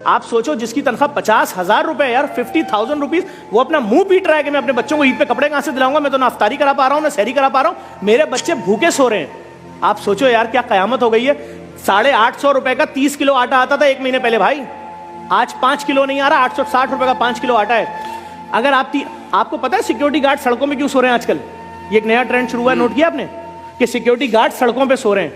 आप सोचो जिसकी तनख्वाह 50,000 रुपए यार 50,000 रुपीज, वो अपना मुंह पीट रहा है कि मैं अपने बच्चों को ईद पे कपड़े कहां से दिलाऊंगा, मैं तो ना अफ्तारी करा पा रहा हूं ना सहरी करा पा रहा हूं, मेरे बच्चे भूखे सो रहे हैं। आप सोचो यार क्या कयामत हो गई है। 850 रुपए का 30 किलो आटा आता था एक महीने पहले भाई, आज 5 किलो नहीं आ रहा, 860 रुपए का 5 किलो आटा है। अगर आपको पता है सिक्योरिटी गार्ड सड़कों में क्यों सो रहे हैं आजकल? ये एक नया ट्रेंड शुरू हुआ है, नोट किया आपने कि सिक्योरिटी गार्ड सड़कों पे सो रहे हैं?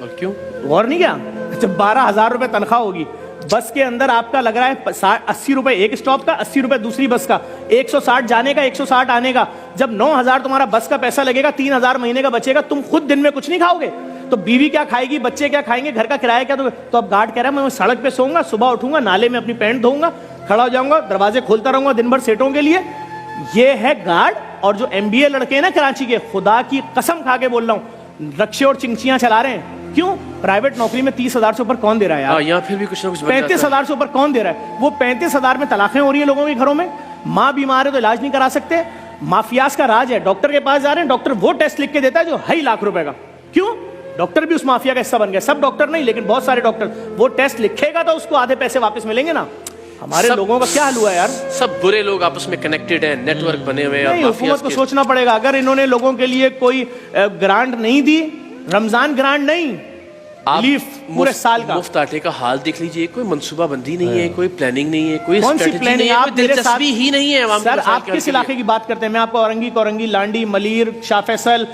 और क्यों? गौर नहीं किया? जब 12,000 रुपए तनख्वाह होगी, बस के अंदर आपका लग रहा है 80 रुपए एक स्टॉप का, 80 रुपए दूसरी बस का, 160 जाने का 160 आने का, जब 9,000 तुम्हारा बस का पैसा लगेगा, 3,000 महीने का बचेगा, तुम खुद दिन में कुछ नहीं खाओगे तो बीवी क्या खाएगी, बच्चे क्या खाएंगे, घर का किराया क्या? तो अब गार्ड कह रहा है मैं सड़क पे सोऊंगा, सुबह उठूंगा, नाले में अपनी पैंट धोऊंगा, खड़ा हो जाऊंगा, दरवाजे खोलता रहूंगा दिन भर सेटों के लिए। ये है गार्ड। और जो MBA लड़के हैं ना कराची के, खुदा की कसम खा के बोल रहा हूं, रक्शे और चिंचियां चला रहे हैं। क्यों? प्राइवेट नौकरी में 30,000 से ऊपर कौन दे रहा है यार? यहाँ फिर भी कुछ ना कुछ 35,000 से ऊपर कौन दे रहा है? वो 35,000 में तलाकें हो रही है लोगों के घरों में, माँ बीमार है तो इलाज नहीं करा सकते, माफियाज का राज है, डॉक्टर के पास जा रहे हैं, डॉक्टर वो टेस्ट लिख के देता है जो 2.5 लाख रुपए का। क्यों? डॉक्टर भी उस माफिया का हिस्सा बन गया। सब डॉक्टर नहीं, लेकिन बहुत सारे डॉक्टर, वो टेस्ट लिखेगा तो उसको आधे पैसे वापस मिलेंगे ना। हमारे लोगों का क्या हाल हुआ है यार? सब बुरे लोग आपस में कनेक्टेड हैं, नेटवर्क बने हुए हैं। हुकूमत को सोचना पड़ेगा, अगर इन्होंने लोगों के लिए कोई ग्रांट नहीं दी, रमजान ग्रांट नहीं, पूरे साल का मुफ्त आटे का हाल देख लीजिए, कोई मंसूबाबंदी नहीं है, कोई प्लानिंग नहीं है, कोई स्ट्रेटजी नहीं है, कोई दिलचस्पी ही नहीं है। सर आप किस इलाके की बात करते हैं? मैं आपको औरंगी, लांडी, मलीर, शाह फैसल,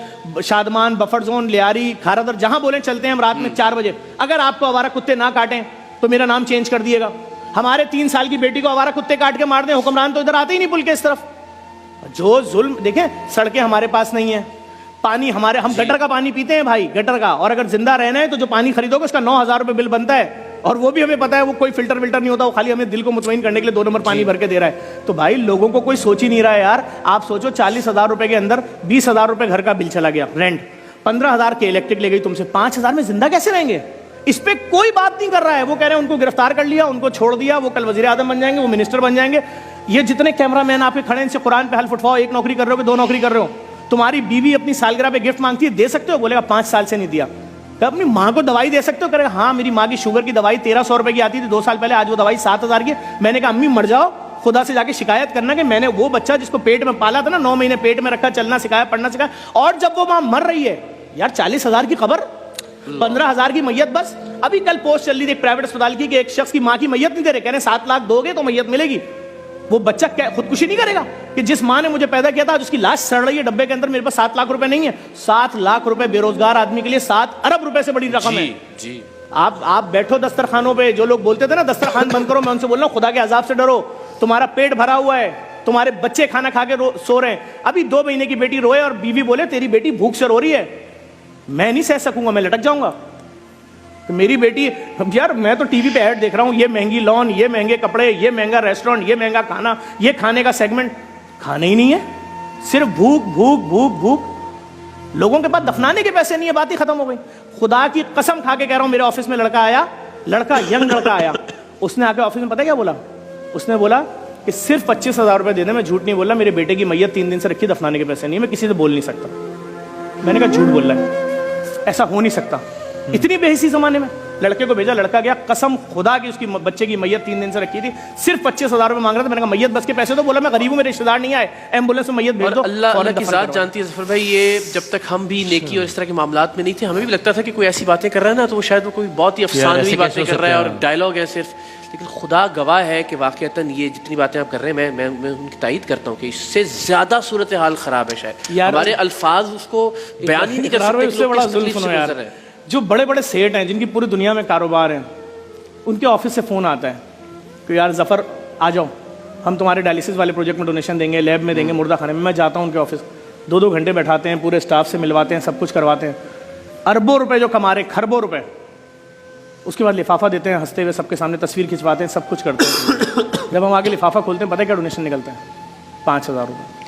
शादमान, बफर जोन, लियारी, खारादर, जहां बोले चलते हैं हम रात में 4 बजे। अगर आपको आवारा कुत्ते ना काटें तो मेरा नाम चेंज कर दिएगा। हमारे 3 साल की बेटी को आवारा कुत्ते काट के मार दें, हुक्मरान तो इधर आते ही नहीं पुल के इस तरफ। जो जुल्म देखें, सड़कें हमारे पास नहीं है, पानी हमारे, हम गटर का पानी पीते हैं भाई, गटर का। और अगर जिंदा रहना है तो जो पानी खरीदोगे उसका 9,000 रुपए बिल बनता है, और वो भी हमें पता है वो कोई फिल्टर नहीं होता, वो खाली हमें दिल को मुतमईन करने के लिए 2 नंबर पानी भर के दे रहा है। तो भाई लोगों को कोई सोच ही नहीं रहा है यार। आप सोचो 40,000 रुपए के अंदर 20,000 रुपए घर का बिल चला गया, रेंट 15,000 के इलेक्ट्रिक ले गई तुमसे, 5,000 में जिंदा कैसे रहेंगे? इस पे कोई बात नहीं कर रहा है। वो कह रहे हैं उनको गिरफ्तार कर लिया, उनको छोड़ दिया, वो कल वजीर आजम बन जाएंगे, वो मिनिस्टर बन जाएंगे। ये जितने कैमरामैन आपके खड़े हैं, इनसे कुरान पे हल्फ उठवाओ, 1 नौकरी कर रहे हो कि 2 नौकरी कर रहे हो? तुम्हारी बीवी अपनी सालगिरह पे गिफ्ट मांगती है, दे सकते हो? बोलेगा 5 साल से नहीं दिया। तो अपनी माँ को दवाई दे सकते हो? करेगा हाँ मेरी माँ की शुगर की दवाई 1,300 रुपए की आती थी 2 साल पहले, आज वो दवाई 7,000 की। मैंने कहा अम्मी मर जाओ, खुदा से जाके शिकायत करना कि मैंने वो बच्चा जिसको पेट में पाला था ना, 9 महीने पेट में रखा, चलना सिखाया, पढ़ना सिखाया, और जब वो माँ मर रही है यार, 40,000 की खबर, 15,000 की मैयत। बस अभी कल पोस्ट चल रही थी एक प्राइवेट अस्पताल की कि एक शख्स की माँ की मैयत नहीं दे रहे, कह रहे 7 लाख दोगे तो मैयत मिलेगी। वो बच्चा क्या खुदकुशी नहीं करेगा कि जिस माँ ने मुझे पैदा किया था, उसकी लाश सड़ रही है डब्बे के अंदर, मेरे पास 7 लाख रुपए नहीं है? 7 लाख रुपए बेरोजगार आदमी के लिए 7 अरब रुपए से बड़ी रकम है जी। आप बैठो दस्तरखानों पे, जो लोग बोलते थे ना दस्तरखान बंद करो, मैं उनसे बोल रहा हूँ खुदा के अजाब से डरो। तुम्हारा पेट भरा हुआ है, तुम्हारे बच्चे खाना खा के सो रहे हैं। अभी 2 महीने की बेटी रोए और बीवी बोले तेरी बेटी भूख से रो रही है, मैं नहीं सह सकूंगा, मैं लटक जाऊंगा। तो मेरी बेटी, यार मैं तो टीवी पे ऐड देख रहा हूँ, ये महंगी लॉन, ये महंगे कपड़े, ये महंगा रेस्टोरेंट, ये महंगा खाना, ये खाने का सेगमेंट, खाने ही नहीं है, सिर्फ भूख भूख भूख भूख। लोगों के पास दफनाने के पैसे नहीं है, बात ही खत्म हो गई। खुदा की कसम खा के कह रहा हूँ, मेरे ऑफिस में लड़का आया, यंग लड़का आया, उसने आके ऑफिस में पता क्या बोला? उसने बोला कि सिर्फ 25,000 रुपए दे दे, मैं झूठ नहीं बोल रहा, मेरे बेटे की मैयत 3 दिन से रखी, दफनाने के पैसे नहीं, मैं किसी से बोल नहीं सकता। मैंने कहा झूठ बोल रहा है, ऐसा हो नहीं सकता। इतनी बेहिसी जमाने में लड़के को भेजा, लड़का गया, कसम खुदा की उसकी बच्चे की मैयत 3 दिन से रखी थी, सिर्फ 25,000 रुपए मांग रहा था। मैंने कहा मैयत बस के पैसे तो? बोला मैं गरीब हूं, मेरे रिश्तेदार नहीं आए, एम्बुलेंस में मैयत भेज दो। अल्लाह की जात जानती है जफर भाई, ये जब तक हम भी नेकी और इस तरह के मामलात में नहीं थे, हमें भी लगता था कि कोई ऐसी बातें कर रहा है ना तो वो शायद वो कोई बहुत ही अफसानवी बातें कर रहा है और डायलॉग है सिर्फ। लेकिन खुदा गवाह है कि वाकईतन ये जितनी बातें आप कर रहे हैं, मैं उनकी तायद करता हूँ कि इससे ज्यादा सूरत हाल खराब है। शायद हमारे अल्फाज उसको बयान ही नहीं कर सकते। उससे बड़ा जुल्म सुनो यार, जो बड़े बड़े सेठ हैं जिनकी पूरी दुनिया में कारोबार है, उनके ऑफिस से फ़ोन आता है कि यार जफ़र आ जाओ, हम तुम्हारे डायलिसिस वाले प्रोजेक्ट में डोनेशन देंगे, लैब में देंगे, मुर्दा खाने में। मैं जाता हूँ उनके ऑफिस, 2-2 घंटे बैठाते हैं, पूरे स्टाफ से मिलवाते हैं, सब कुछ करवाते हैं, अरबों रुपए जो कमा रहे, खरबों रुपए। उसके बाद लिफाफा देते हैं, हंसते हुए सबके सामने तस्वीर खिंचवाते हैं, सब कुछ करते हैं। जब हम आगे लिफाफा खोलते हैं, पता है क्या डोनेशन निकलता है? 5,000 रुपये।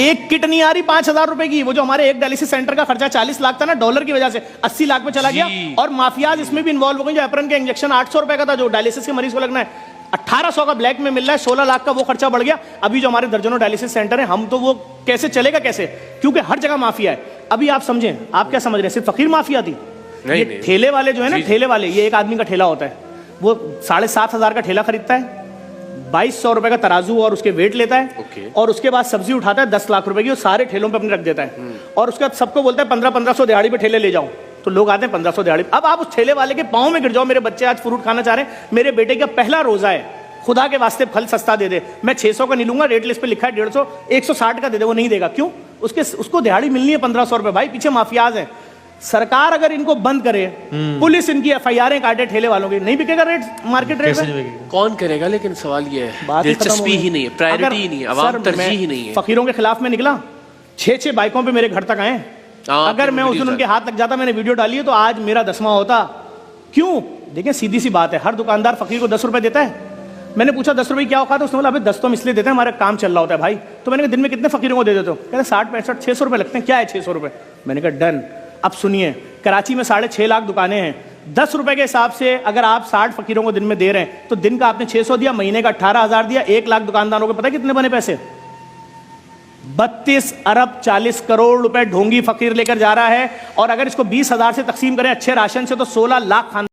एक किट नहीं आ रही 5,000 रुपए की। वो जो हमारे एक डायलिसिस सेंटर का खर्चा 40 लाख था ना, डॉलर की वजह से 80 लाख में चला गया। और माफियाज इसमें भी इन्वॉल्व हो गए। जो एप्रन के इंजेक्शन 800 रुपए का था, जो डायलिसिस के मरीज को लगना है, 1800 का ब्लैक में मिल रहा है, 16 लाख का वो खर्चा बढ़ गया। अभी जो हमारे दर्जनों डायलिसिस सेंटर हैं, हम तो वो कैसे चलेगा कैसे, क्योंकि हर जगह माफिया है। अभी आप समझें, आप क्या समझ रहे हैं सिर्फ फकीर माफिया थी? ये ठेले वाले जो है ना, ठेले वाले, ये एक आदमी का ठेला होता है, वो 7,500 का ठेला खरीदता है, 2,200 रुपए का तराजू और उसके वेट लेता है, और उसके बाद सब्जी उठाता है 10 लाख रुपए की और सारे ठेलों पे अपने रख देता है, और उसके बाद सबको बोलता है 1500 दिहाड़ी पे ठेले ले जाओ। तो लोग आते हैं 1500 दिहाड़ी। अब आप उस ठेले वाले के पाँव में गिर जाओ, मेरे बच्चे आज फ्रूट खाना चाह रहे हैं, मेरे बेटे का पहला रोजा है, खुदा के वास्ते फल सस्ता दे दे, मैं 600 का नहीं लूंगा, रेट लिस्ट पे लिखा है 150, 160 का दे दे, वो नहीं देगा। क्यों? उसको दिहाड़ी मिलनी है 1500 रुपए। भाई पीछे माफियाज हैं। सरकार अगर इनको बंद करे, पुलिस इनकी FIR काटे ठेले वालों की, नहीं बिकेगा रेट, मार्केट रेट में। कौन करेगा? लेकिन सवाल ये है, दिलचस्पी ही नहीं है, प्रायोरिटी ही नहीं है, आवाम तरजीह ही नहीं है। फकीरों के खिलाफ में निकला, 6 बाइकों पे मेरे घर तक आए। अगर मैं उस दिन उनके हाथ लग जाता, मैंने वीडियो डाली है, तो आज मेरा 10वां होता। क्यों? देखिए सीधी सी बात है, हर दुकानदार फकीर को 10 रुपए देता है। मैंने पूछा 10 रुपए क्या औकात है? उसने बोला अबे 10 तो हम इसलिए देते हैं, हमारा काम चल रहा होता है भाई। तो मैंने कहा दिन में कितने फकीरों को दे देते हो? कहते 60 65 600 रुपए लगते हैं। क्या है 600 रुपए? मैंने कहा डन। अब सुनिए, कराची में 6.5 लाख दुकानें हैं, 10 रुपए के हिसाब से अगर आप 60 फकीरों को दिन में दे रहे हैं, तो दिन का आपने 600 दिया, महीने का 18,000 दिया, 1 लाख दुकानदारों को पता है कितने बने पैसे? 32 अरब 40 करोड़ रुपए ढोंगी फकीर लेकर जा रहा है। और अगर इसको 20,000 से तकसीम करें अच्छे राशन से, तो 16 लाख खान